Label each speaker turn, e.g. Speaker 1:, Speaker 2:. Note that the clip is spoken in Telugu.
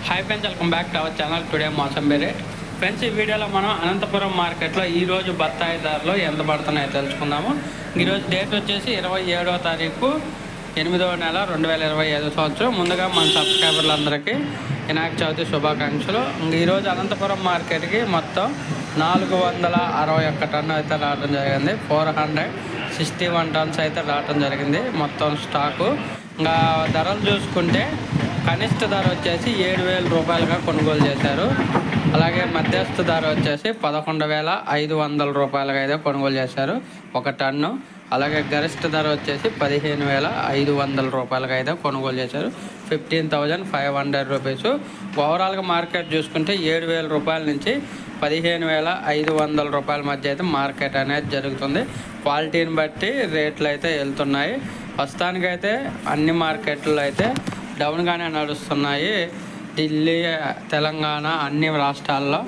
Speaker 1: Hi friends, welcome back to our channel. Today mosambi rate. Friends, ఈ వీడియోలో మనం అనంతపురం మార్కెట్లో ఈరోజు బత్తాయి ధరలు ఎంత పడుతున్నాయో తెలుసుకుందాము. ఈరోజు డేట్ వచ్చేసి 27వ తారీఖు 8వ నెల 2025 సంవత్సరం. ముందుగా మన సబ్స్క్రైబర్లందరికీ వినాయక చవితి శుభాకాంక్షలు. ఈరోజు అనంతపురం మార్కెట్కి మొత్తం 461 టన్ను అయితే రావడం జరిగింది. 461 టన్స్ అయితే రావడం జరిగింది మొత్తం స్టాకు. ఇంకా ధరలు చూసుకుంటే కనిష్ట ధర వచ్చేసి 7,000 రూపాయలుగా కొనుగోలు చేశారు. అలాగే మధ్యస్థ ధర వచ్చేసి 11,500 రూపాయలుగా అయితే కొనుగోలు చేశారు ఒక టన్ను. అలాగే గరిష్ట ధర వచ్చేసి 15,500 రూపాయలుగా అయితే కొనుగోలు చేశారు. 15,500 రూపీస్. ఓవరాల్గా మార్కెట్ చూసుకుంటే 7,000 రూపాయల నుంచి 15,500 రూపాయల మధ్య అయితే మార్కెట్ అనేది జరుగుతుంది. క్వాలిటీని బట్టి రేట్లు అయితే వెళ్తున్నాయి. ప్రస్తుతానికైతే అన్ని మార్కెట్లు అయితే డౌన్గానే నడుస్తున్నాయి. ఢిల్లీ, తెలంగాణ అన్ని రాష్ట్రాల్లో